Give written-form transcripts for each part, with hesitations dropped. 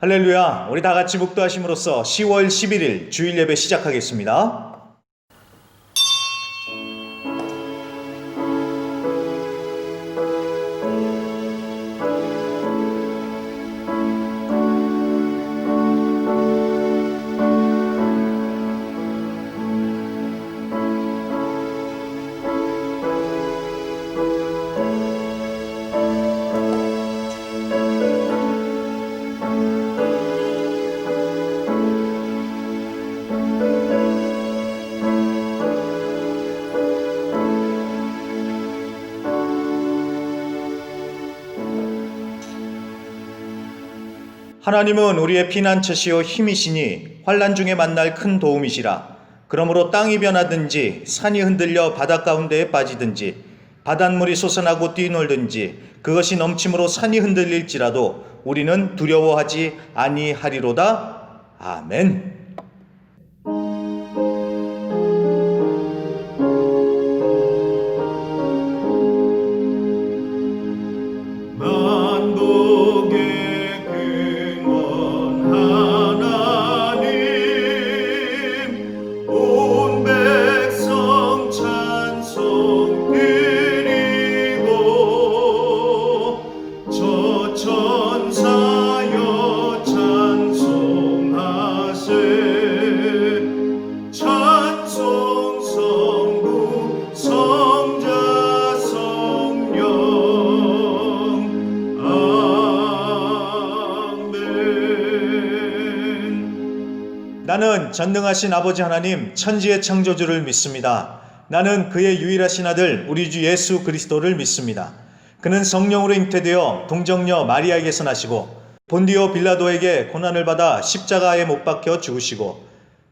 할렐루야. 우리 다 같이 묵도하심으로써 10월 11일 주일 예배 시작하겠습니다. 하나님은 우리의 피난처시요 힘이시니 환난 중에 만날 큰 도움이시라. 그러므로 땅이 변하든지 산이 흔들려 바다 가운데에 빠지든지 바닷물이 솟아나고 뛰놀든지 그것이 넘침으로 산이 흔들릴지라도 우리는 두려워하지 아니하리로다. 아멘. 나는 전능하신 아버지 하나님 천지의 창조주를 믿습니다. 나는 그의 유일하신 아들 우리 주 예수 그리스도를 믿습니다. 그는 성령으로 잉태되어 동정녀 마리아에게서 나시고 본디오 빌라도에게 고난을 받아 십자가에 못 박혀 죽으시고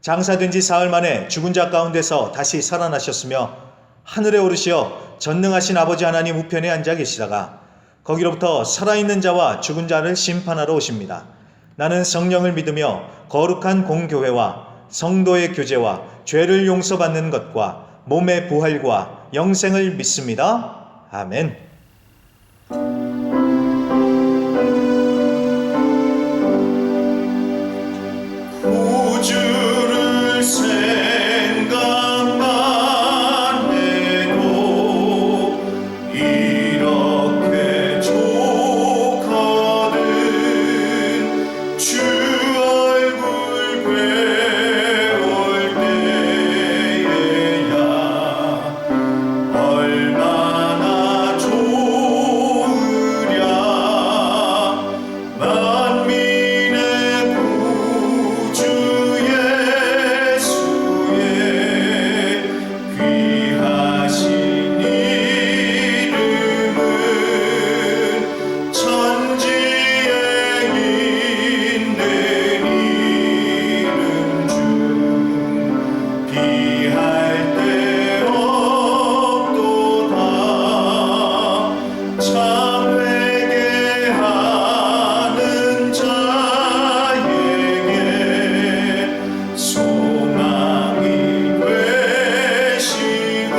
장사된 지 사흘 만에 죽은 자 가운데서 다시 살아나셨으며 하늘에 오르시어 전능하신 아버지 하나님 우편에 앉아 계시다가 거기로부터 살아있는 자와 죽은 자를 심판하러 오십니다. 나는 성령을 믿으며 거룩한 공교회와 성도의 교제와 죄를 용서받는 것과 몸의 부활과 영생을 믿습니다. 아멘. 우주를 생각만 해도 이렇게 좋거든. 주 얼굴 뵈올 때에야 얼마나 좋으랴. 만민의 구주 예수의 귀하신 이름은 천지에 있는 이름 중 비할 데 없도다. 참 회개하는 자에게 소망이 되시고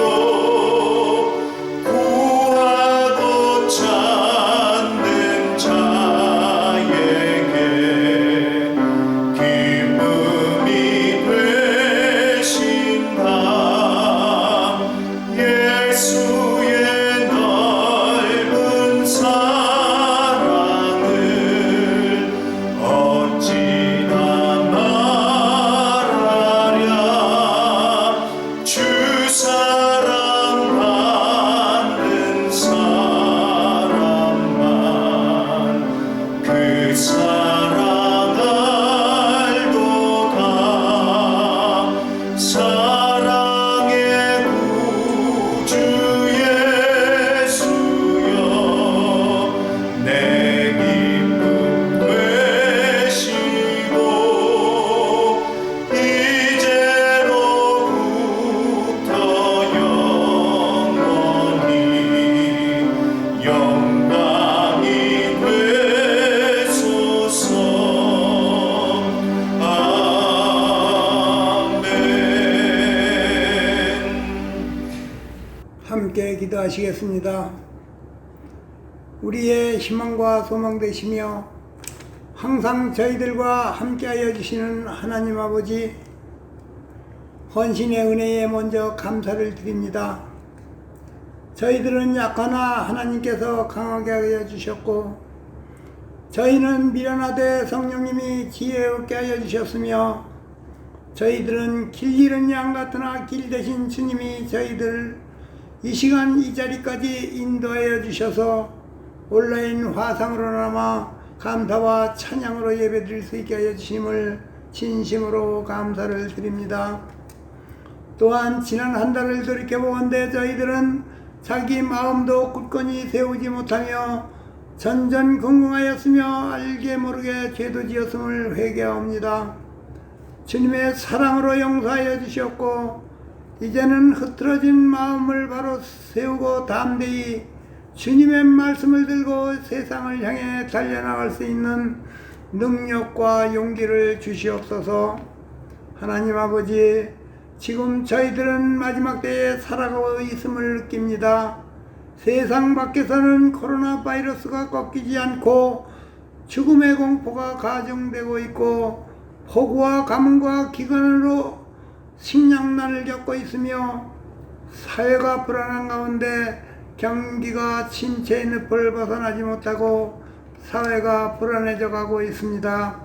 구하고 찾는 자에게 기쁨이 되신다. 예수의 넓은 사랑을 어찌나 말하랴. 주 사랑 받는 사람만 그 사랑 알도다. 사랑의 구주 예수여 내 기쁨 되시고 이제로부터 영원히 영광이 되소서. 함께 기도하시겠습니다. 우리의 희망과 소망 되시며 항상 저희들과 함께하여 주시는 하나님 아버지, 헌신의 은혜에 먼저 감사를 드립니다. 저희들은 약하나 하나님께서 강하게 하여 주셨고, 저희는 미련하되 성령님이 지혜 얻게 하여 주셨으며, 저희들은 길 잃은 양 같으나 길 대신 주님이 저희들 이 시간 이 자리까지 인도하여 주셔서 온라인 화상으로나마 감사와 찬양으로 예배드릴 수 있게 하여 주심을 진심으로 감사를 드립니다. 또한 지난 한 달을 돌이켜보건대 저희들은 자기 마음도 굳건히 세우지 못하며 전전긍긍하였으며 알게 모르게 죄도 지었음을 회개하옵니다. 주님의 사랑으로 용서하여 주셨고, 이제는 흐트러진 마음을 바로 세우고 담대히 주님의 말씀을 들고 세상을 향해 달려나갈 수 있는 능력과 용기를 주시옵소서. 하나님 아버지, 지금 저희들은 마지막 때에 살아가고 있음을 느낍니다. 세상 밖에서는 코로나 바이러스가 꺾이지 않고 죽음의 공포가 가중되고 있고, 폭우와 가뭄과 기근으로 식량난을 겪고 있으며, 사회가 불안한 가운데 경기가 침체의 늪을 벗어나지 못하고 사회가 불안해져 가고 있습니다.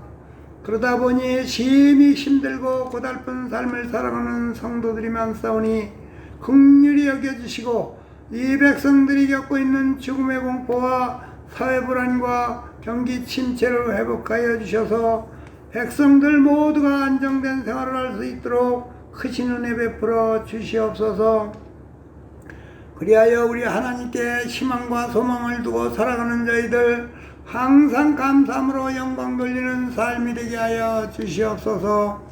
그러다 보니 심히 힘들고 고달픈 삶을 살아가는 성도들이 많사오니 긍휼히 여겨주시고, 이 백성들이 겪고 있는 죽음의 공포와 사회 불안과 경기 침체를 회복하여 주셔서 백성들 모두가 안정된 생활을 할 수 있도록 크신 은혜 베풀어 주시옵소서. 그리하여 우리 하나님께 희망과 소망을 두고 살아가는 저희들 항상 감사함으로 영광 돌리는 삶이 되게 하여 주시옵소서.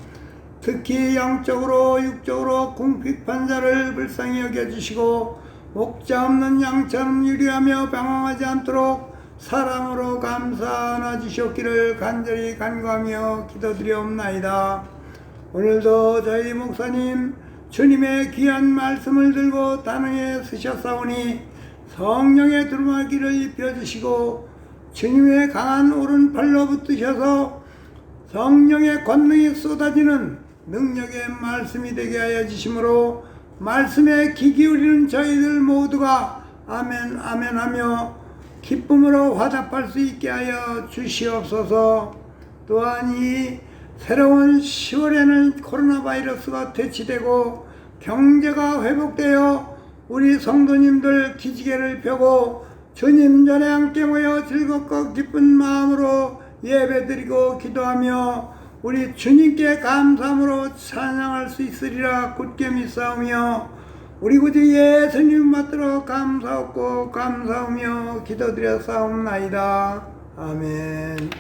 특히 영적으로 육적으로 궁핍한 자를 불쌍히 여겨주시고, 목자 없는 양처럼 유리하며 방황하지 않도록 사랑으로 감사 안아 주셨기를 간절히 간구하며 기도드리옵나이다. 오늘도 저희 목사님 주님의 귀한 말씀을 들고 단위에 서셨사오니 성령의 두루마기를 입혀주시고, 주님의 강한 오른팔로 붙드셔서 성령의 권능이 쏟아지는 능력의 말씀이 되게 하여 주시므로 말씀에 귀 기울이는 저희들 모두가 아멘 아멘 하며 기쁨으로 화답할 수 있게 하여 주시옵소서. 또한 이 새로운 10월에는 코로나 바이러스가 퇴치되고 경제가 회복되어 우리 성도님들 기지개를 펴고 주님 전에 함께 모여 즐겁고 기쁜 마음으로 예배드리고 기도하며 우리 주님께 감사함으로 찬양할 수 있으리라 굳게 믿사오며, 우리 구주 예수님 받들어 감사하고 감사하며 기도드렸사옵나이다. 아멘.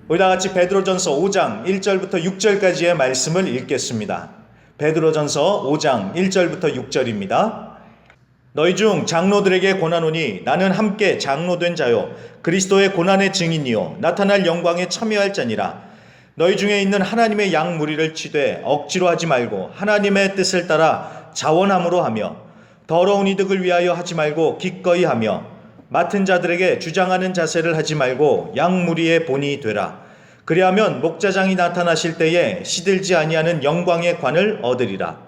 우리 다 같이 베드로전서 5장 1절부터 6절까지의 말씀을 읽겠습니다. 베드로전서 5장 1절부터 6절입니다. 너희 중 장로들에게 권하노니 나는 함께 장로된 자요 그리스도의 고난의 증인이요 나타날 영광에 참여할 자니라. 너희 중에 있는 하나님의 양 무리를 치되 억지로 하지 말고 하나님의 뜻을 따라 자원함으로 하며, 더러운 이득을 위하여 하지 말고 기꺼이 하며, 맡은 자들에게 주장하는 자세를 하지 말고 양 무리의 본이 되라. 그리하면 목자장이 나타나실 때에 시들지 아니하는 영광의 관을 얻으리라.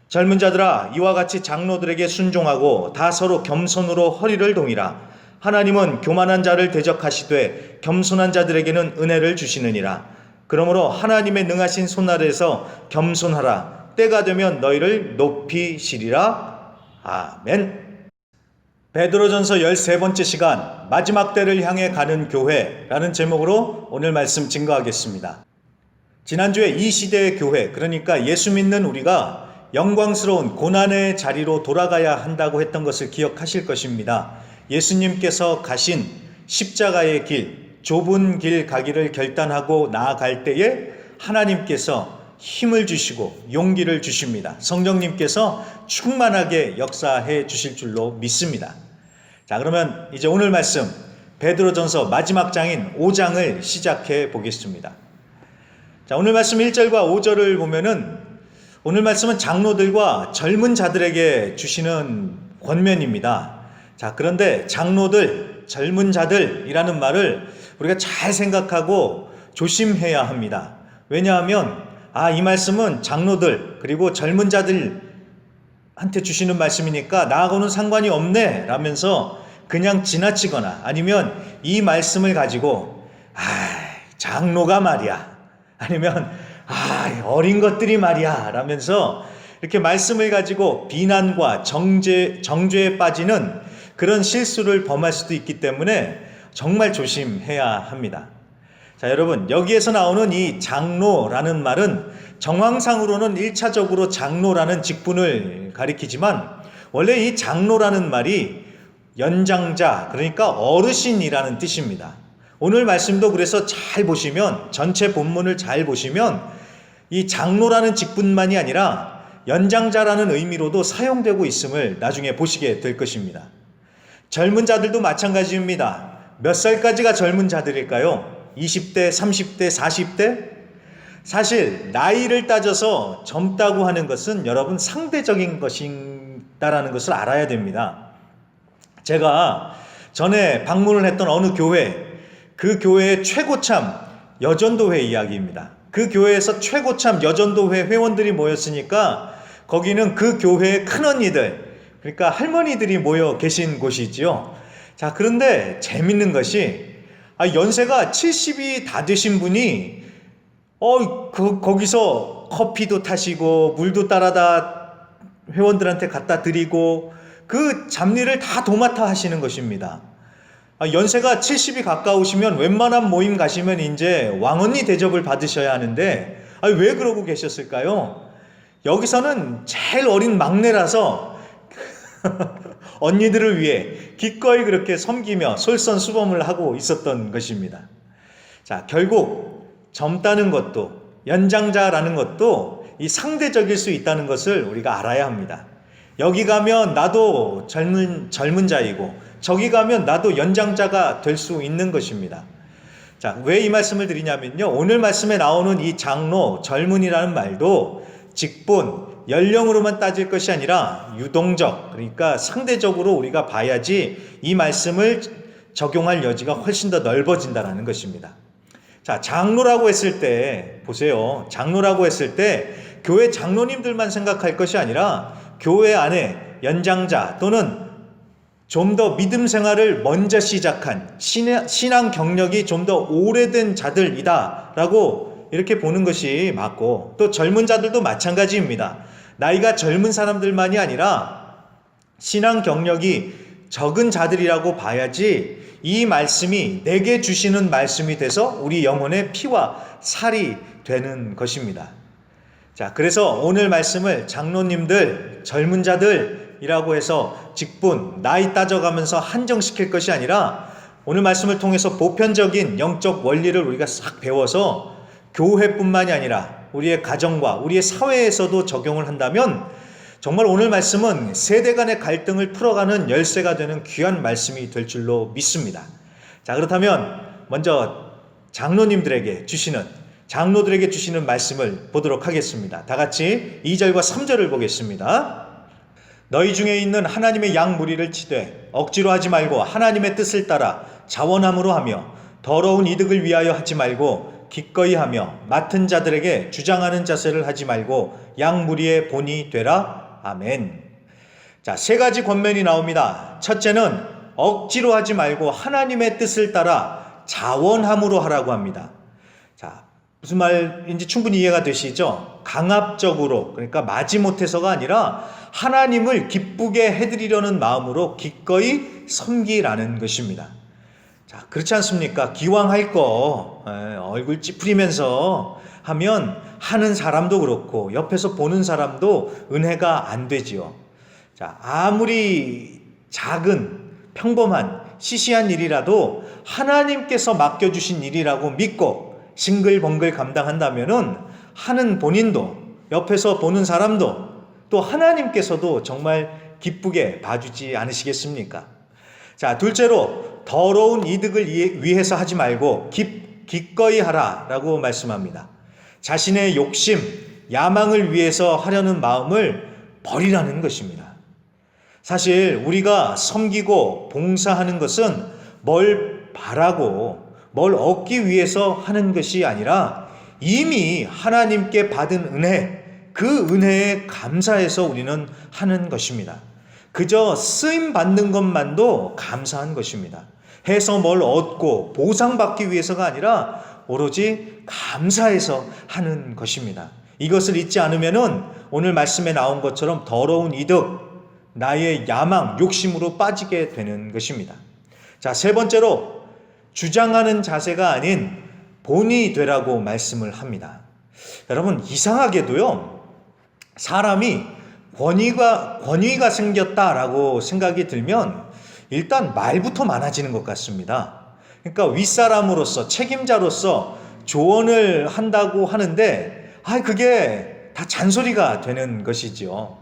젊은 자들아, 이와 같이 장로들에게 순종하고 다 서로 겸손으로 허리를 동이라. 하나님은 교만한 자를 대적하시되 겸손한 자들에게는 은혜를 주시느니라. 그러므로 하나님의 능하신 손아래에서 겸손하라. 때가 되면 너희를 높이시리라. 아멘. 베드로전서 13번째 시간, 마지막 때를 향해 가는 교회라는 제목으로 오늘 말씀 증거하겠습니다. 지난주에 이 시대의 교회, 그러니까 예수 믿는 우리가 영광스러운 고난의 자리로 돌아가야 한다고 했던 것을 기억하실 것입니다. 예수님께서 가신 십자가의 길, 좁은 길 가기를 결단하고 나아갈 때에 하나님께서 힘을 주시고 용기를 주십니다. 성령님께서 충만하게 역사해 주실 줄로 믿습니다. 자, 그러면 이제 오늘 말씀 베드로전서 마지막 장인 5장을 시작해 보겠습니다. 자, 오늘 말씀 1절과 5절을 보면은 오늘 말씀은 장로들과 젊은 자들에게 주시는 권면입니다. 자, 그런데 장로들, 젊은 자들이라는 말을 우리가 잘 생각하고 조심해야 합니다. 왜냐하면 이 말씀은 장로들 그리고 젊은 자들한테 주시는 말씀이니까 나하고는 상관이 없네 라면서 그냥 지나치거나 아니면 이 말씀을 가지고 장로가 말이야 아니면 어린 것들이 말이야 라면서 이렇게 말씀을 가지고 비난과 정죄에 빠지는 그런 실수를 범할 수도 있기 때문에 정말 조심해야 합니다. 자, 여러분, 여기에서 나오는 이 장로라는 말은 정황상으로는 1차적으로 장로라는 직분을 가리키지만 원래 이 장로라는 말이 연장자, 그러니까 어르신이라는 뜻입니다. 오늘 말씀도 그래서 잘 보시면, 전체 본문을 잘 보시면 이 장로라는 직분만이 아니라 연장자라는 의미로도 사용되고 있음을 나중에 보시게 될 것입니다. 젊은 자들도 마찬가지입니다. 몇 살까지가 젊은 자들일까요? 20대, 30대, 40대? 사실 나이를 따져서 젊다고 하는 것은 여러분 상대적인 것이다라는 것을 알아야 됩니다. 제가 전에 방문을 했던 어느 교회, 그 교회의 최고참 여전도회 이야기입니다. 그 교회에서 최고참 여전도회 회원들이 모였으니까 거기는 그 교회의 큰언니들, 그러니까 할머니들이 모여 계신 곳이지요. 자, 그런데 재밌는 것이 연세가 70이 다 되신 분이 거기서 커피도 타시고 물도 따라다 회원들한테 갖다 드리고 그 잡일을 다 도맡아 하시는 것입니다. 연세가 70이 가까우시면 웬만한 모임 가시면 이제 왕언니 대접을 받으셔야 하는데 왜 그러고 계셨을까요? 여기서는 제일 어린 막내라서 언니들을 위해 기꺼이 그렇게 섬기며 솔선수범을 하고 있었던 것입니다. 자, 결국 젊다는 것도 연장자라는 것도 이 상대적일 수 있다는 것을 우리가 알아야 합니다. 여기 가면 나도 젊은 자이고 저기 가면 나도 연장자가 될 수 있는 것입니다. 자, 왜 이 말씀을 드리냐면요. 오늘 말씀에 나오는 이 장로, 젊은이라는 말도 직분, 연령으로만 따질 것이 아니라 유동적, 그러니까 상대적으로 우리가 봐야지 이 말씀을 적용할 여지가 훨씬 더 넓어진다는 것입니다. 자, 장로라고 했을 때 보세요. 장로라고 했을 때 교회 장로님들만 생각할 것이 아니라 교회 안에 연장자 또는 좀 더 믿음 생활을 먼저 시작한 신앙 경력이 좀 더 오래된 자들이다라고 이렇게 보는 것이 맞고, 또 젊은 자들도 마찬가지입니다. 나이가 젊은 사람들만이 아니라 신앙 경력이 적은 자들이라고 봐야지 이 말씀이 내게 주시는 말씀이 돼서 우리 영혼의 피와 살이 되는 것입니다. 자, 그래서 오늘 말씀을 장로님들, 젊은 자들이라고 해서 직분, 나이 따져가면서 한정시킬 것이 아니라 오늘 말씀을 통해서 보편적인 영적 원리를 우리가 싹 배워서 교회뿐만이 아니라 우리의 가정과 우리의 사회에서도 적용을 한다면 정말 오늘 말씀은 세대 간의 갈등을 풀어가는 열쇠가 되는 귀한 말씀이 될 줄로 믿습니다. 자, 그렇다면 먼저 장로들에게 주시는 말씀을 보도록 하겠습니다. 다 같이 2절과 3절을 보겠습니다. 너희 중에 있는 하나님의 양 무리를 치되 억지로 하지 말고 하나님의 뜻을 따라 자원함으로 하며 더러운 이득을 위하여 하지 말고 기꺼이 하며 맡은 자들에게 주장하는 자세를 하지 말고 양 무리의 본이 되라. 아멘. 자, 세 가지 권면이 나옵니다. 첫째는 억지로 하지 말고 하나님의 뜻을 따라 자원함으로 하라고 합니다. 자, 무슨 말인지 충분히 이해가 되시죠? 강압적으로, 그러니까 마지못해서가 아니라 하나님을 기쁘게 해드리려는 마음으로 기꺼이 섬기라는 것입니다. 자, 그렇지 않습니까? 기왕 할 거 얼굴 찌푸리면서 하면 하는 사람도 그렇고 옆에서 보는 사람도 은혜가 안 되지요. 자, 아무리 작은 평범한 시시한 일이라도 하나님께서 맡겨주신 일이라고 믿고 싱글벙글 감당한다면은 하는 본인도, 옆에서 보는 사람도, 또 하나님께서도 정말 기쁘게 봐주지 않으시겠습니까? 자, 둘째로 더러운 이득을 위해서 하지 말고 기꺼이 하라라고 말씀합니다. 자신의 욕심, 야망을 위해서 하려는 마음을 버리라는 것입니다. 사실 우리가 섬기고 봉사하는 것은 뭘 바라고 뭘 얻기 위해서 하는 것이 아니라 이미 하나님께 받은 은혜, 그 은혜에 감사해서 우리는 하는 것입니다. 그저 쓰임 받는 것만도 감사한 것입니다. 해서 뭘 얻고 보상받기 위해서가 아니라 오로지 감사해서 하는 것입니다. 이것을 잊지 않으면은 오늘 말씀에 나온 것처럼 더러운 이득, 나의 야망, 욕심으로 빠지게 되는 것입니다. 자, 세 번째로 주장하는 자세가 아닌 본이 되라고 말씀을 합니다. 여러분, 이상하게도요, 사람이 권위가 생겼다라고 생각이 들면 일단 말부터 많아지는 것 같습니다. 그러니까 윗사람으로서, 책임자로서 조언을 한다고 하는데 그게 다 잔소리가 되는 것이죠.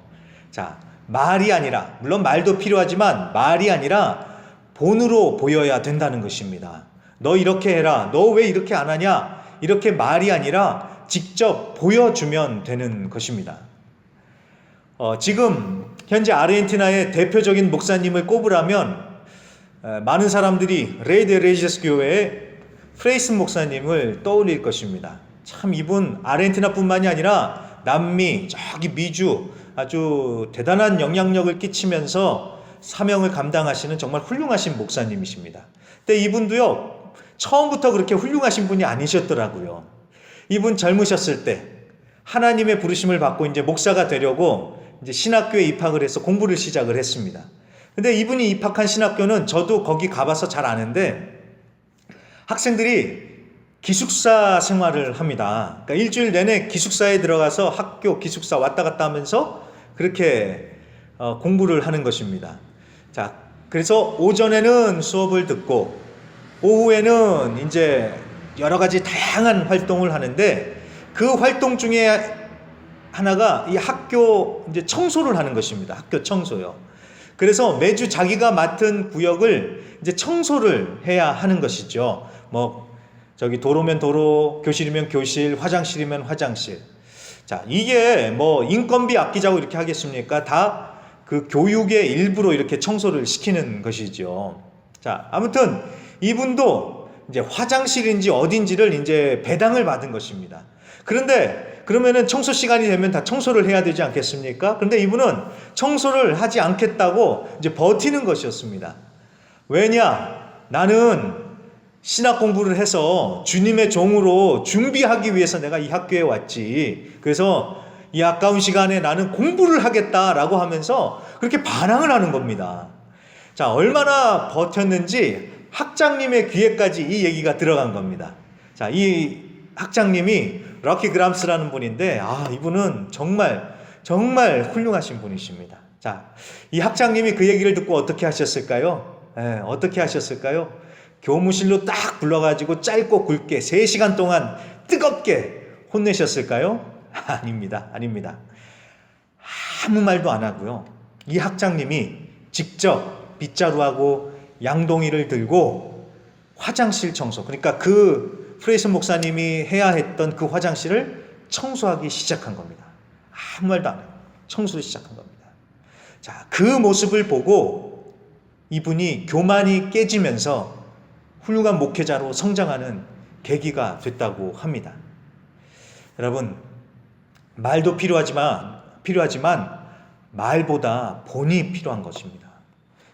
자, 말이 아니라, 물론 말도 필요하지만 말이 아니라 본으로 보여야 된다는 것입니다. 너 이렇게 해라, 너 왜 이렇게 안 하냐, 이렇게 말이 아니라 직접 보여주면 되는 것입니다. 지금 현재 아르헨티나의 대표적인 목사님을 꼽으라면 많은 사람들이 레이드 레지스 교회의 프레이슨 목사님을 떠올릴 것입니다. 참 이분 아르헨티나뿐만이 아니라 남미, 저기 미주 아주 대단한 영향력을 끼치면서 사명을 감당하시는 정말 훌륭하신 목사님이십니다. 근데 이분도요, 처음부터 그렇게 훌륭하신 분이 아니셨더라고요. 이분 젊으셨을 때 하나님의 부르심을 받고 이제 목사가 되려고 이제 신학교에 입학을 해서 공부를 시작을 했습니다. 근데 이분이 입학한 신학교는 저도 거기 가봐서 잘 아는데 학생들이 기숙사 생활을 합니다. 그러니까 일주일 내내 기숙사에 들어가서 학교 기숙사 왔다 갔다 하면서 그렇게 공부를 하는 것입니다. 자, 그래서 오전에는 수업을 듣고 오후에는 이제 여러 가지 다양한 활동을 하는데 그 활동 중에 하나가 이 학교 이제 청소를 하는 것입니다. 학교 청소요. 그래서 매주 자기가 맡은 구역을 이제 청소를 해야 하는 것이죠. 저기 도로면 도로, 교실이면 교실, 화장실이면 화장실. 자, 이게 인건비 아끼자고 이렇게 하겠습니까? 다 그 교육의 일부로 이렇게 청소를 시키는 것이죠. 자, 아무튼 이분도 이제 화장실인지 어딘지를 이제 배당을 받은 것입니다. 그런데 그러면은 청소 시간이 되면 다 청소를 해야 되지 않겠습니까? 그런데 이분은 청소를 하지 않겠다고 이제 버티는 것이었습니다. 왜냐? 나는 신학 공부를 해서 주님의 종으로 준비하기 위해서 내가 이 학교에 왔지. 그래서 이 아까운 시간에 나는 공부를 하겠다라고 하면서 그렇게 반항을 하는 겁니다. 자, 얼마나 버텼는지 학장님의 귀에까지 이 얘기가 들어간 겁니다. 자, 이 학장님이 럭키 그람스라는 분인데 이분은 정말 훌륭하신 분이십니다. 자, 이 학장님이 그 얘기를 듣고 어떻게 하셨을까요? 어떻게 하셨을까요? 교무실로 딱 불러가지고 짧고 굵게 3시간 동안 뜨겁게 혼내셨을까요? 아닙니다. 아무 말도 안 하고요. 이 학장님이 직접 빗자루하고 양동이를 들고 화장실 청소, 그러니까 그 프레이슨 목사님이 해야 했던 그 화장실을 청소하기 시작한 겁니다. 아무 말도 안 하고 청소를 시작한 겁니다. 자, 그 모습을 보고 이분이 교만이 깨지면서 훌륭한 목회자로 성장하는 계기가 됐다고 합니다. 여러분, 말도 필요하지만 말보다 본이 필요한 것입니다.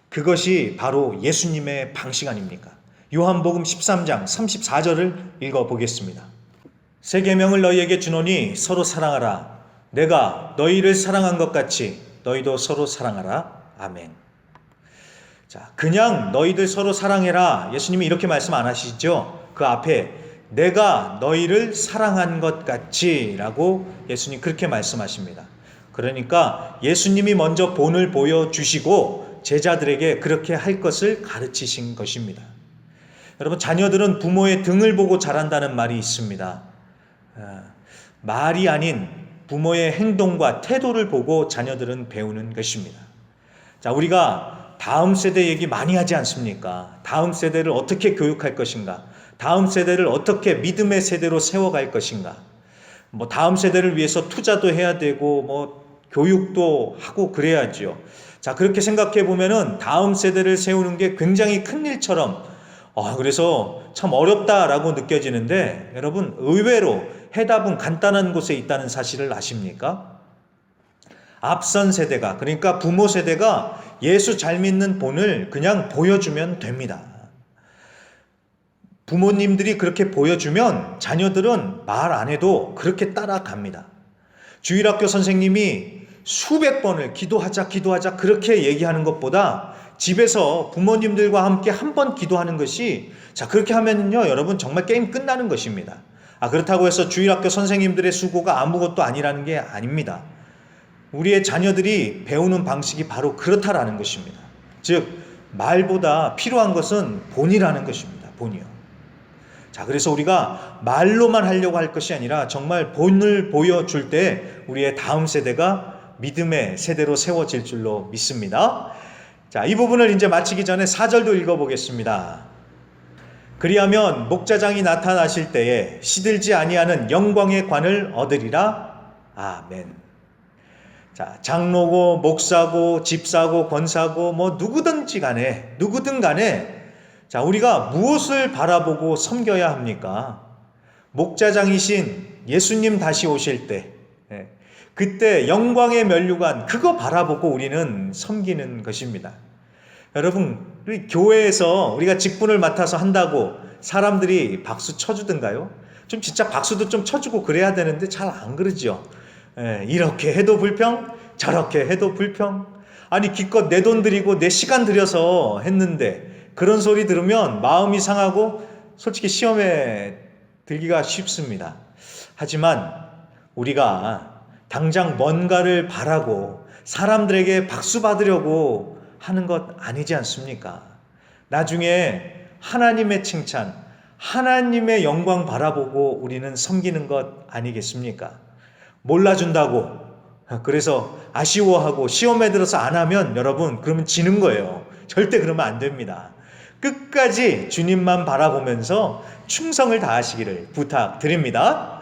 그것이 바로 예수님의 방식 아닙니까? 요한복음 13장 34절을 읽어보겠습니다. 새 계명을 너희에게 주노니 서로 사랑하라. 내가 너희를 사랑한 것 같이 너희도 서로 사랑하라. 아멘. 자, 그냥 너희들 서로 사랑해라. 예수님이 이렇게 말씀 안 하시죠? 그 앞에 내가 너희를 사랑한 것 같이 라고 예수님 그렇게 말씀하십니다. 그러니까 예수님이 먼저 본을 보여주시고 제자들에게 그렇게 할 것을 가르치신 것입니다. 여러분, 자녀들은 부모의 등을 보고 자란다는 말이 있습니다. 말이 아닌 부모의 행동과 태도를 보고 자녀들은 배우는 것입니다. 자, 우리가 다음 세대 얘기 많이 하지 않습니까? 다음 세대를 어떻게 교육할 것인가? 다음 세대를 어떻게 믿음의 세대로 세워갈 것인가? 다음 세대를 위해서 투자도 해야 되고, 교육도 하고 그래야죠. 자, 그렇게 생각해 보면은 다음 세대를 세우는 게 굉장히 큰 일처럼, 그래서 참 어렵다라고 느껴지는데, 여러분, 의외로 해답은 간단한 곳에 있다는 사실을 아십니까? 앞선 세대가, 그러니까 부모 세대가 예수 잘 믿는 본을 그냥 보여주면 됩니다. 부모님들이 그렇게 보여주면 자녀들은 말 안 해도 그렇게 따라갑니다. 주일학교 선생님이 수백 번을 기도하자 그렇게 얘기하는 것보다 집에서 부모님들과 함께 한 번 기도하는 것이, 자, 그렇게 하면요, 여러분, 정말 게임 끝나는 것입니다. 그렇다고 해서 주일학교 선생님들의 수고가 아무것도 아니라는 게 아닙니다. 우리의 자녀들이 배우는 방식이 바로 그렇다라는 것입니다. 즉, 말보다 필요한 것은 본이라는 것입니다. 본이요. 자, 그래서 우리가 말로만 하려고 할 것이 아니라 정말 본을 보여줄 때 우리의 다음 세대가 믿음의 세대로 세워질 줄로 믿습니다. 자, 이 부분을 이제 마치기 전에 4절도 읽어보겠습니다. 그리하면 목자장이 나타나실 때에 시들지 아니하는 영광의 관을 얻으리라. 아멘. 자, 장로고 목사고 집사고 권사고 누구든 간에 자, 우리가 무엇을 바라보고 섬겨야 합니까? 목자장이신 예수님 다시 오실 때, 그때 영광의 면류관, 그거 바라보고 우리는 섬기는 것입니다. 여러분, 우리 교회에서 우리가 직분을 맡아서 한다고 사람들이 박수 쳐주던가요? 좀 진짜 박수도 좀 쳐주고 그래야 되는데 잘 안 그러죠. 이렇게 해도 불평, 저렇게 해도 불평. 아니, 기껏 내 돈 들이고 내 시간 들여서 했는데 그런 소리 들으면 마음이 상하고 솔직히 시험에 들기가 쉽습니다. 하지만 우리가 당장 뭔가를 바라고 사람들에게 박수 받으려고 하는 것 아니지 않습니까? 나중에 하나님의 칭찬, 하나님의 영광 바라보고 우리는 섬기는 것 아니겠습니까? 몰라준다고 그래서 아쉬워하고 시험에 들어서 안 하면 여러분, 그러면 지는 거예요. 절대 그러면 안 됩니다. 끝까지 주님만 바라보면서 충성을 다하시기를 부탁드립니다.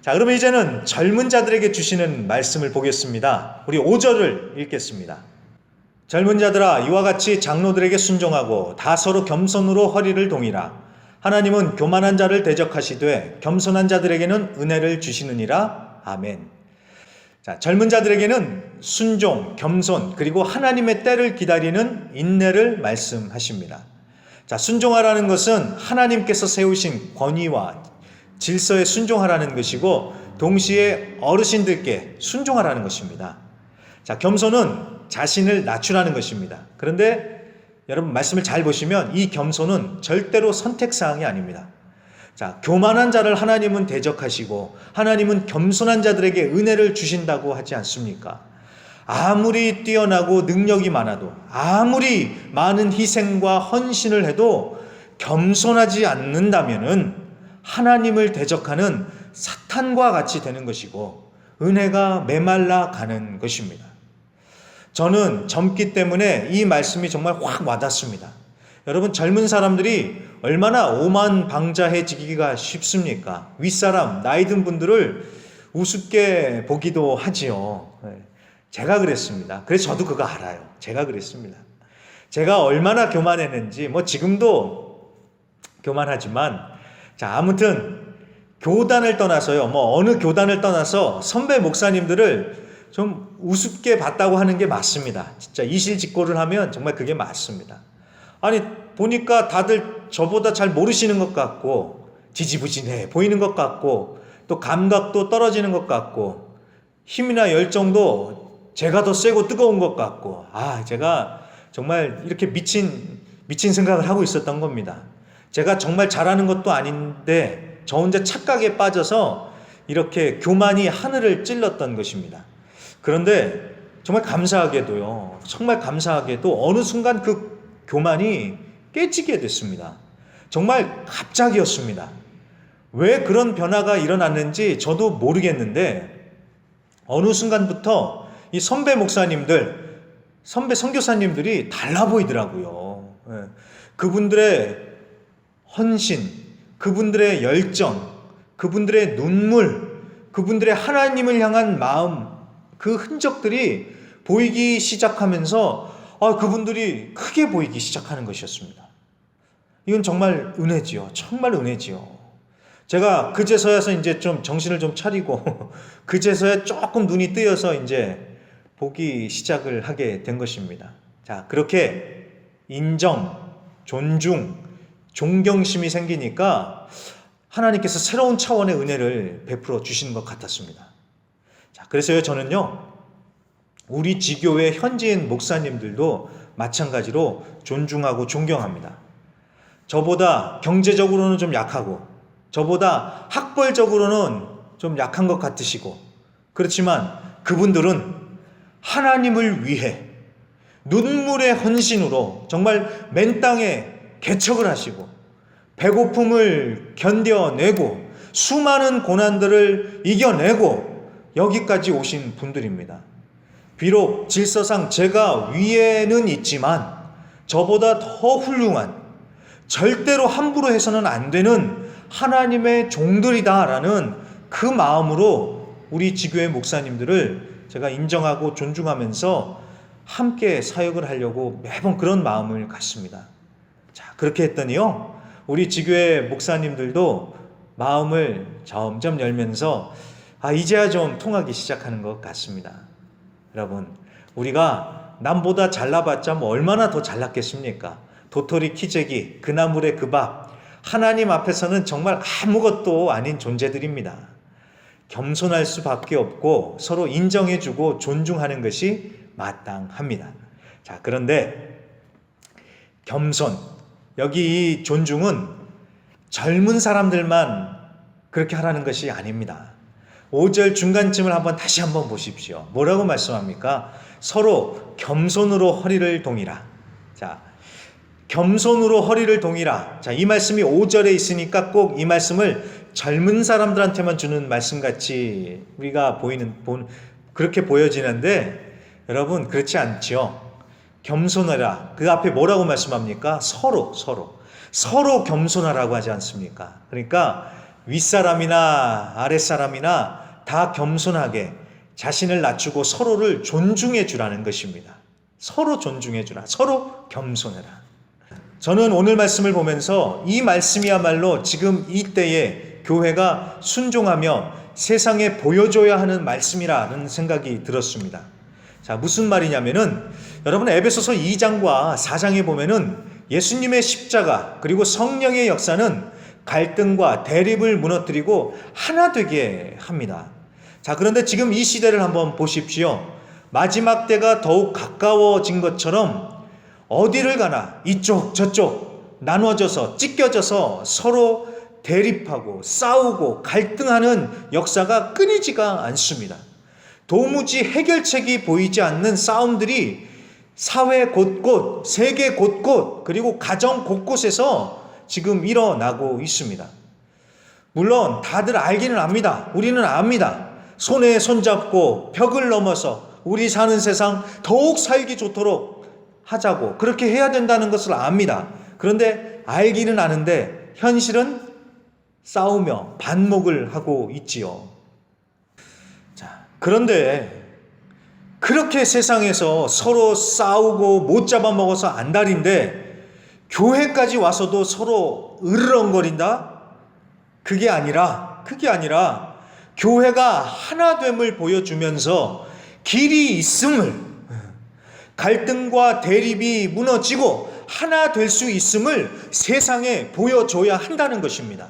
자, 그러면 이제는 젊은 자들에게 주시는 말씀을 보겠습니다. 우리 5절을 읽겠습니다. 젊은 자들아, 이와 같이 장로들에게 순종하고 다 서로 겸손으로 허리를 동이라. 하나님은 교만한 자를 대적하시되 겸손한 자들에게는 은혜를 주시느니라. 아멘. 자, 젊은 자들에게는 순종, 겸손, 그리고 하나님의 때를 기다리는 인내를 말씀하십니다. 자, 순종하라는 것은 하나님께서 세우신 권위와 질서에 순종하라는 것이고, 동시에 어르신들께 순종하라는 것입니다. 자, 겸손은 자신을 낮추라는 것입니다. 그런데 여러분, 말씀을 잘 보시면 이 겸손은 절대로 선택사항이 아닙니다. 자, 교만한 자를 하나님은 대적하시고 하나님은 겸손한 자들에게 은혜를 주신다고 하지 않습니까? 아무리 뛰어나고 능력이 많아도, 아무리 많은 희생과 헌신을 해도 겸손하지 않는다면은 하나님을 대적하는 사탄과 같이 되는 것이고 은혜가 메말라 가는 것입니다. 저는 젊기 때문에 이 말씀이 정말 확 와닿습니다. 여러분, 젊은 사람들이 얼마나 오만방자해지기가 쉽습니까? 윗사람, 나이 든 분들을 우습게 보기도 하지요. 제가 그랬습니다. 그래서 저도 그거 알아요. 제가 그랬습니다. 제가 얼마나 교만했는지, 지금도 교만하지만, 자, 아무튼 교단을 떠나서요, 어느 교단을 떠나서 선배 목사님들을 좀 우습게 봤다고 하는 게 맞습니다. 진짜 이실직고를 하면 정말 그게 맞습니다. 아니, 보니까 다들 저보다 잘 모르시는 것 같고, 지지부진해 보이는 것 같고, 또 감각도 떨어지는 것 같고, 힘이나 열정도 제가 더 세고 뜨거운 것 같고, 제가 정말 이렇게 미친 생각을 하고 있었던 겁니다. 제가 정말 잘하는 것도 아닌데 저 혼자 착각에 빠져서 이렇게 교만이 하늘을 찔렀던 것입니다. 그런데 정말 감사하게도 어느 순간 그 교만이 깨지게 됐습니다. 정말 갑자기였습니다. 왜 그런 변화가 일어났는지 저도 모르겠는데 어느 순간부터 이 선배 목사님들, 선배 선교사님들이 달라 보이더라고요. 그분들의 헌신, 그분들의 열정, 그분들의 눈물, 그분들의 하나님을 향한 마음, 그 흔적들이 보이기 시작하면서 그분들이 크게 보이기 시작하는 것이었습니다. 이건 정말 은혜지요. 정말 은혜지요. 제가 그제서야서 이제 좀 정신을 좀 차리고 그제서야 조금 눈이 뜨여서 이제 보기 시작을 하게 된 것입니다. 자, 그렇게 인정, 존중, 존경심이 생기니까 하나님께서 새로운 차원의 은혜를 베풀어 주시는 것 같았습니다. 자, 그래서요, 저는요, 우리 지교회 현지인 목사님들도 마찬가지로 존중하고 존경합니다. 저보다 경제적으로는 좀 약하고, 저보다 학벌적으로는 좀 약한 것 같으시고, 그렇지만 그분들은 하나님을 위해 눈물의 헌신으로 정말 맨 땅에 개척을 하시고 배고픔을 견뎌내고 수많은 고난들을 이겨내고 여기까지 오신 분들입니다. 비록 질서상 제가 위에는 있지만 저보다 더 훌륭한, 절대로 함부로 해서는 안 되는 하나님의 종들이다라는 그 마음으로 우리 지교회 목사님들을 제가 인정하고 존중하면서 함께 사역을 하려고 매번 그런 마음을 갖습니다. 자, 그렇게 했더니요, 우리 지교회 목사님들도 마음을 점점 열면서 이제야 좀 통하기 시작하는 것 같습니다. 여러분, 우리가 남보다 잘나봤자 뭐 얼마나 더 잘났겠습니까? 도토리 키재기, 그 나물의 그 밥, 하나님 앞에서는 정말 아무것도 아닌 존재들입니다. 겸손할 수밖에 없고 서로 인정해주고 존중하는 것이 마땅합니다. 자, 그런데 겸손, 여기 이 존중은 젊은 사람들만 그렇게 하라는 것이 아닙니다. 5절 중간쯤을 다시 한번 보십시오. 뭐라고 말씀합니까? 서로 겸손으로 허리를 동이라. 자, 겸손으로 허리를 동이라. 자, 이 말씀이 5절에 있으니까 꼭 이 말씀을 젊은 사람들한테만 주는 말씀같이 우리가 그렇게 보여지는데 여러분, 그렇지 않죠. 겸손하라. 그 앞에 뭐라고 말씀합니까? 서로 겸손하라고 하지 않습니까? 그러니까 윗사람이나 아랫사람이나 다 겸손하게 자신을 낮추고 서로를 존중해 주라는 것입니다. 서로 존중해 주라. 서로 겸손해라. 저는 오늘 말씀을 보면서 이 말씀이야말로 지금 이때에 교회가 순종하며 세상에 보여줘야 하는 말씀이라는 생각이 들었습니다. 자, 무슨 말이냐면은 여러분, 에베소서 2장과 4장에 보면은 예수님의 십자가 그리고 성령의 역사는 갈등과 대립을 무너뜨리고 하나 되게 합니다. 자, 그런데 지금 이 시대를 한번 보십시오. 마지막 때가 더욱 가까워진 것처럼 어디를 가나 이쪽 저쪽 나눠져서 찢겨져서 서로 대립하고 싸우고 갈등하는 역사가 끊이지가 않습니다. 도무지 해결책이 보이지 않는 싸움들이 사회 곳곳, 세계 곳곳, 그리고 가정 곳곳에서 지금 일어나고 있습니다. 물론 다들 알기는 압니다. 우리는 압니다. 손에 손잡고 벽을 넘어서 우리 사는 세상 더욱 살기 좋도록 하자고, 그렇게 해야 된다는 것을 압니다. 그런데 알기는 아는데 현실은 싸우며 반목을 하고 있지요. 자, 그런데 그렇게 세상에서 서로 싸우고 못 잡아먹어서 안달인데 교회까지 와서도 서로 으르렁거린다? 그게 아니라 교회가 하나됨을 보여주면서 길이 있음을, 갈등과 대립이 무너지고 하나 될 수 있음을 세상에 보여줘야 한다는 것입니다.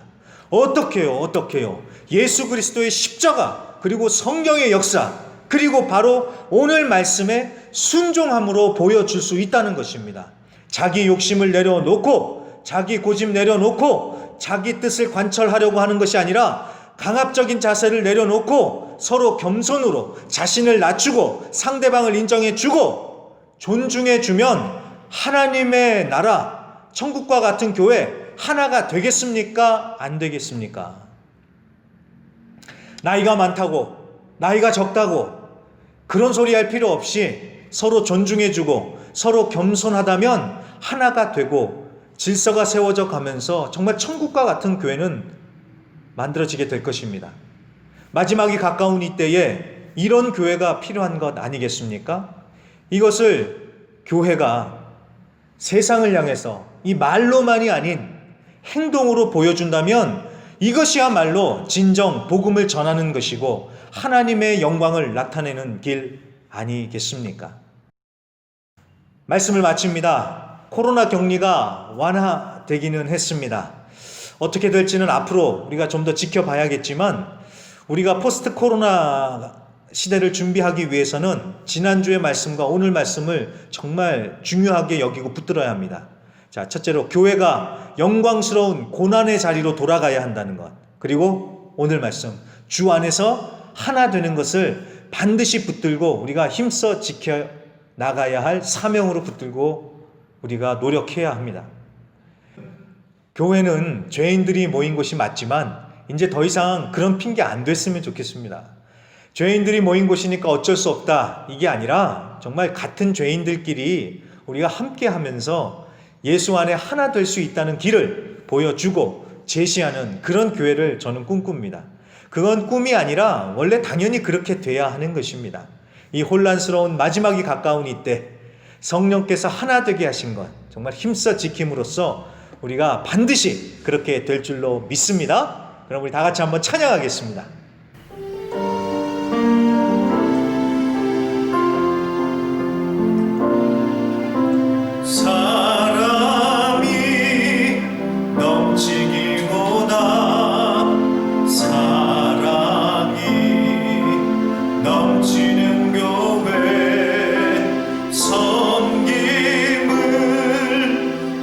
어떻게요? 예수 그리스도의 십자가, 그리고 성령의 역사, 그리고 바로 오늘 말씀에 순종함으로 보여줄 수 있다는 것입니다. 자기 욕심을 내려놓고, 자기 고집 내려놓고, 자기 뜻을 관철하려고 하는 것이 아니라 강압적인 자세를 내려놓고 서로 겸손으로 자신을 낮추고 상대방을 인정해주고 존중해주면 하나님의 나라, 천국과 같은 교회, 하나가 되겠습니까? 안 되겠습니까? 나이가 많다고, 나이가 적다고 그런 소리 할 필요 없이 서로 존중해주고 서로 겸손하다면 하나가 되고 질서가 세워져 가면서 정말 천국과 같은 교회는 만들어지게 될 것입니다. 마지막이 가까운 이때에 이런 교회가 필요한 것 아니겠습니까? 이것을 교회가 세상을 향해서 이 말로만이 아닌 행동으로 보여준다면 이것이야말로 진정 복음을 전하는 것이고 하나님의 영광을 나타내는 길 아니겠습니까? 말씀을 마칩니다. 코로나 격리가 완화되기는 했습니다. 어떻게 될지는 앞으로 우리가 좀 더 지켜봐야겠지만 우리가 포스트 코로나 시대를 준비하기 위해서는 지난주의 말씀과 오늘 말씀을 정말 중요하게 여기고 붙들어야 합니다. 자, 첫째로 교회가 영광스러운 고난의 자리로 돌아가야 한다는 것. 그리고 오늘 말씀, 주 안에서 하나 되는 것을 반드시 붙들고 우리가 힘써 지켜 나가야 할 사명으로 붙들고 우리가 노력해야 합니다. 교회는 죄인들이 모인 곳이 맞지만 이제 더 이상 그런 핑계 안 됐으면 좋겠습니다. 죄인들이 모인 곳이니까 어쩔 수 없다. 이게 아니라 정말 같은 죄인들끼리 우리가 함께 하면서 예수 안에 하나 될 수 있다는 길을 보여주고 제시하는 그런 교회를 저는 꿈꿉니다. 그건 꿈이 아니라 원래 당연히 그렇게 돼야 하는 것입니다. 이 혼란스러운 마지막이 가까운 이때 성령께서 하나 되게 하신 것 정말 힘써 지킴으로써 우리가 반드시 그렇게 될 줄로 믿습니다. 그럼 우리 다 같이 한번 찬양하겠습니다. 사람이 넘치기보다 사랑이 넘치는 교회 섬김을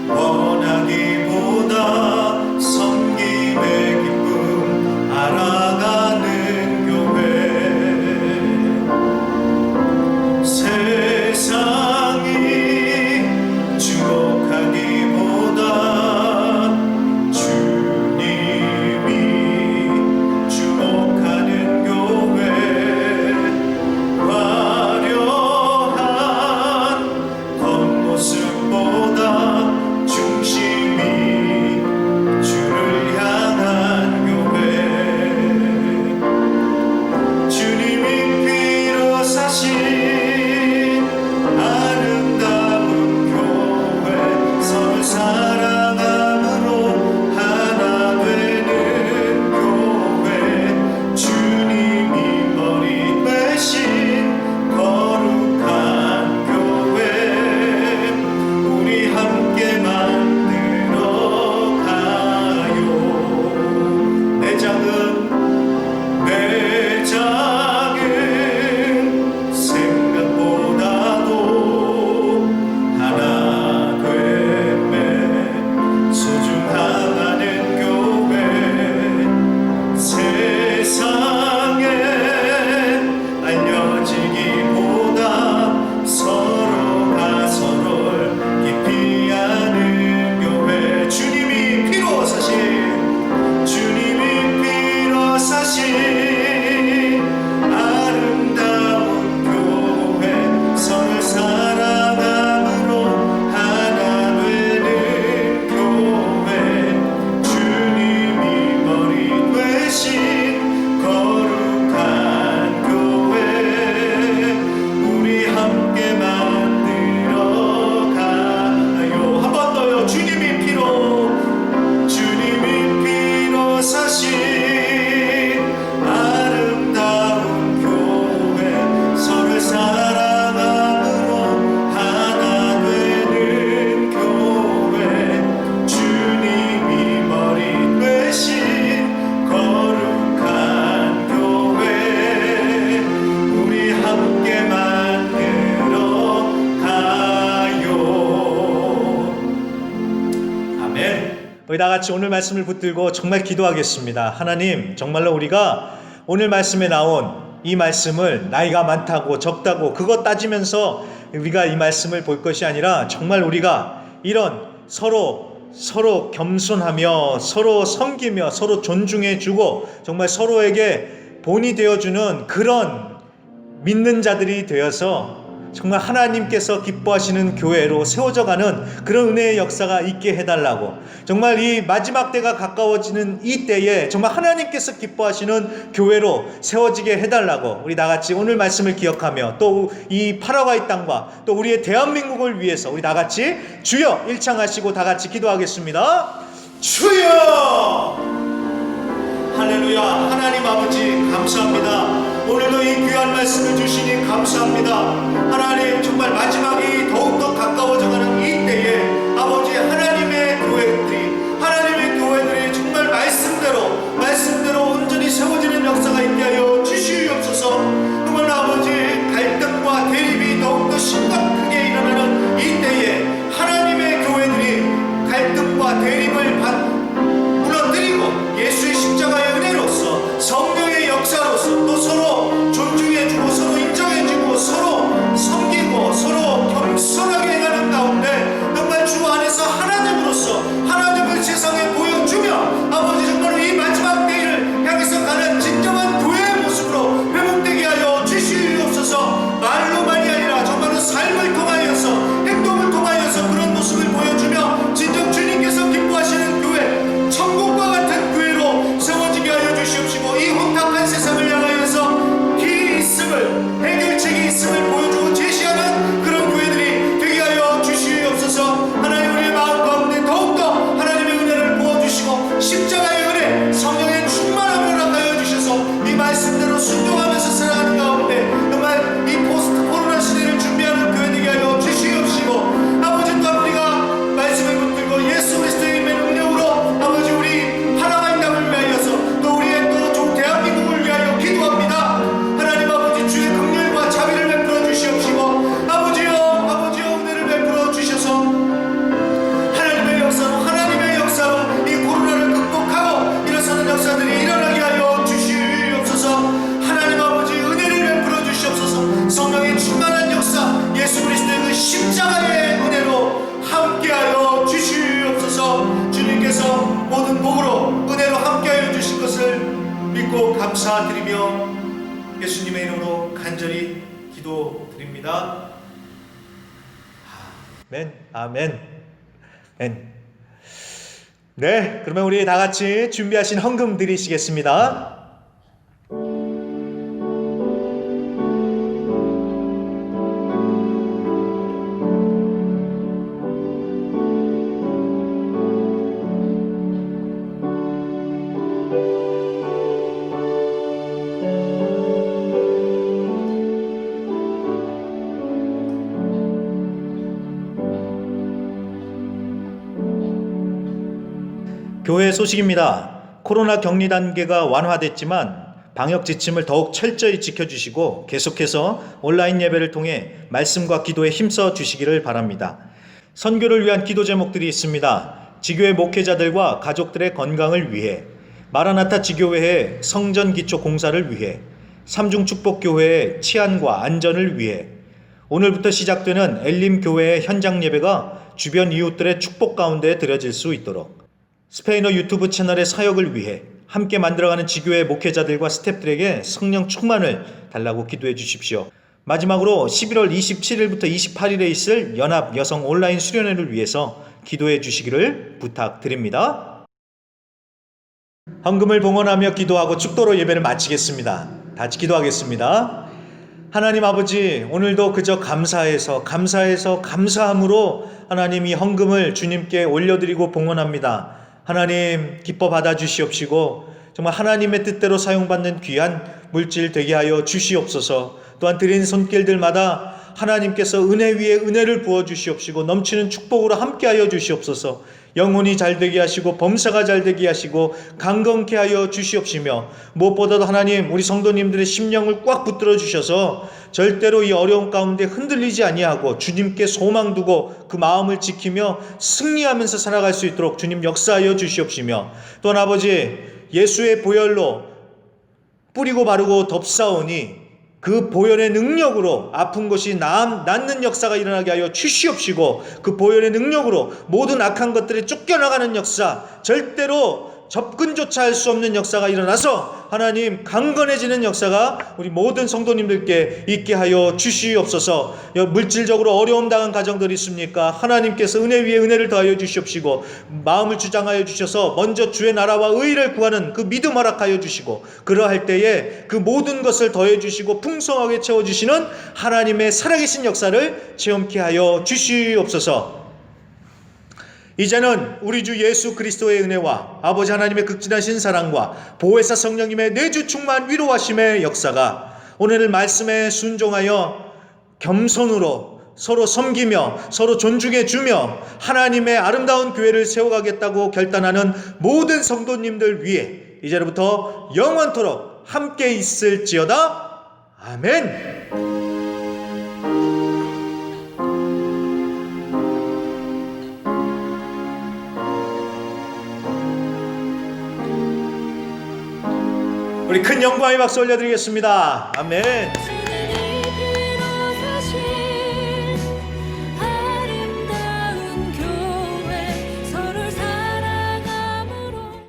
원하기보다 섬김의 기쁨 알아가는 교회 세상이 주목하기보다 주님이 주목하는 교회 화려한 겉모습보다 중심이 주를 향한 교회 주님이 피로 사신 아름다운 교회 서로 사랑함으로 하나 되는 교회 주님이 머리 되신 거룩한 교회 우리 함께 만들어 가요. 내 작은 생각보다도 하나 됨에 소중하다는 교회 세상에 알려지기보다 서로가 서로를 깊이 아는 교회 주님이 피로 사신 아름다운 교회 서로 사랑함으로 하나 되는 교회 주님이 머리 되신 거룩한 교회 우리 함께 만들어 가요. 한 번 더요. 주님이 피로 사신 아름다운 교회 서로 사랑함으로 하나 되는 교회 주님이 머리 되신 거룩한 교회 우리 함께 만들어 가요. 아멘. 우리 다 같이 오늘 말씀을 붙들고 정말 기도하겠습니다. 하나님, 정말로 우리가 오늘 말씀에 나온 이 말씀을 나이가 많다고 적다고 그것 따지면서 우리가 이 말씀을 볼 것이 아니라 정말 우리가 이런 서로 서로 겸손하며 서로 섬기며 서로 존중해주고 정말 서로에게 본이 되어주는 그런 믿는 자들이 되어서 정말 하나님께서 기뻐하시는 교회로 세워져가는 그런 은혜의 역사가 있게 해달라고, 정말 이 마지막 때가 가까워지는 이 때에 정말 하나님께서 기뻐하시는 교회로 세워지게 해달라고 우리 다같이 오늘 말씀을 기억하며 또 이 파라과이 땅과 또 우리의 대한민국을 위해서 우리 다같이 주여 일창하시고 다같이 기도하겠습니다. 주여! 할렐루야. 하나님 아버지 감사합니다. 오늘도 이 귀한 말씀을 주시니 감사합니다. 하나님, 정말 마지막이 더욱더 가까워져가는 이 때에 아버지 하나님의 교회들이 정말 말씀대로 온전히 세워지는 역사가 있게 하여 주시옵소서. 정말 아버지 갈등과 대립이 더욱더 심각하게 일어나는 이 때에 하나님의 교회들이 갈등과 대립을 무너뜨리고 예수의 십자가의 은혜로서 성령의 역사로서 또 서로 존중해주고 서로 인정해주고 서로 섬기고 서로 겸손하게 가는 가운데 정말 주 안에서 하나됨으로써 하나님을 세상에 보여주며 아버지 정말 이 마지막 때를 향해서 가는 진정한 교회의 모습으로 회복되게 하여 주시옵소서. 말로만이 아니라 정말로 삶을 통하여서 행동을 통하여서 그런 모습을 보여주며 진정 주님께서 기뻐하시는 교회, 천국과 같은 교회로 세워지게 하여 주시옵시고 이 혼탁한 세상을 향하여서 길이 있음을, 해결책이 있음을 보여주고 제시하는 그런 교회들이 되게 하여 주시옵소서. 하나님, 우리의 마음 가운데 더욱더 하나님의 은혜를 부어주시고 십자가의 은혜, 성령의 충만함을 허락하여 주셔서 이 말씀대로 순종하면서 살아가는 가운데 정말 이 포스트 코로나 시대를 준비하는 교회 되게 하여 주시옵시고 아버지, 또 우리가 말씀을 붙들고 예수 그리스도의 능력으로 아버지 우리 하나님 땅을 위하여서 또 우리의 또 대한민국을 위하여 기도합니다. 하나님 아버지, 주의 긍휼과 자비를 베풀어 주시옵시고 아버지여 은혜를 베풀어 주셔서 하나님의 역사로 이 코로나를 극복하고 일어서는 역사들이 일어나게 하여 주시옵소서. 하나님 아버지, 은혜를 베풀어 주시옵소서. 성령의 충만한 역사, 예수 그리스도의 그 십자가의 은혜로 함께하여 주시옵소서. 주님께서 모든 복으로 은혜로 함께하여 주실 것을 믿고 감사드리며 예수님의 이름으로 간절히 기도드립니다. 아멘. 아멘. 아멘. 네, 그러면 우리 다 같이 준비하신 헌금 드리시겠습니다. 교회 소식입니다. 코로나 격리 단계가 완화됐지만 방역 지침을 더욱 철저히 지켜주시고 계속해서 온라인 예배를 통해 말씀과 기도에 힘써 주시기를 바랍니다. 선교를 위한 기도 제목들이 있습니다. 지교회 목회자들과 가족들의 건강을 위해, 마라나타 지교회의 성전 기초 공사를 위해, 삼중축복교회의 치안과 안전을 위해, 오늘부터 시작되는 엘림 교회의 현장 예배가 주변 이웃들의 축복 가운데 드려질 수 있도록, 스페인어 유튜브 채널의 사역을 위해 함께 만들어가는 지교회 목회자들과 스태프들에게 성령 충만을 달라고 기도해 주십시오. 마지막으로 11월 27일부터 28일에 있을 연합 여성 온라인 수련회를 위해서 기도해 주시기를 부탁드립니다. 헌금을 봉헌하며 기도하고 축도로 예배를 마치겠습니다. 같이 기도하겠습니다. 하나님 아버지, 오늘도 그저 감사해서 감사함으로 하나님 이 헌금을 주님께 올려드리고 봉헌합니다. 하나님 기뻐 받아주시옵시고 정말 하나님의 뜻대로 사용받는 귀한 물질 되게 하여 주시옵소서. 또한 드린 손길들마다 하나님께서 은혜 위에 은혜를 부어주시옵시고 넘치는 축복으로 함께하여 주시옵소서. 영혼이 잘되게 하시고 범사가 잘되게 하시고 강건케 하여 주시옵시며 무엇보다도 하나님 우리 성도님들의 심령을 꽉 붙들어 주셔서 절대로 이 어려운 가운데 흔들리지 아니하고 주님께 소망 두고 그 마음을 지키며 승리하면서 살아갈 수 있도록 주님 역사하여 주시옵시며, 또한 아버지 예수의 보혈로 뿌리고 바르고 덥사오니 그 보혈의 능력으로 아픈 것이 낫는 역사가 일어나게 하여 주시옵시고, 그 보혈의 능력으로 모든 악한 것들이 쫓겨나가는 역사, 절대로 접근조차 할 수 없는 역사가 일어나서 하나님 강건해지는 역사가 우리 모든 성도님들께 있게 하여 주시옵소서. 물질적으로 어려움 당한 가정들이 있습니까? 하나님께서 은혜 위에 은혜를 더하여 주시옵시고, 마음을 주장하여 주셔서 먼저 주의 나라와 의를 구하는 그 믿음 허락하여 주시고, 그러할 때에 그 모든 것을 더해 주시고 풍성하게 채워주시는 하나님의 살아계신 역사를 체험케 하여 주시옵소서. 이제는 우리 주 예수 그리스도의 은혜와 아버지 하나님의 극진하신 사랑과 보혜사 성령님의 내주 충만 위로하심의 역사가 오늘 말씀에 순종하여 겸손으로 서로 섬기며 서로 존중해 주며 하나님의 아름다운 교회를 세워가겠다고 결단하는 모든 성도님들 위해 이제부터 영원토록 함께 있을지어다. 아멘. 우리 큰 영광의 박수 올려드리겠습니다. 아멘.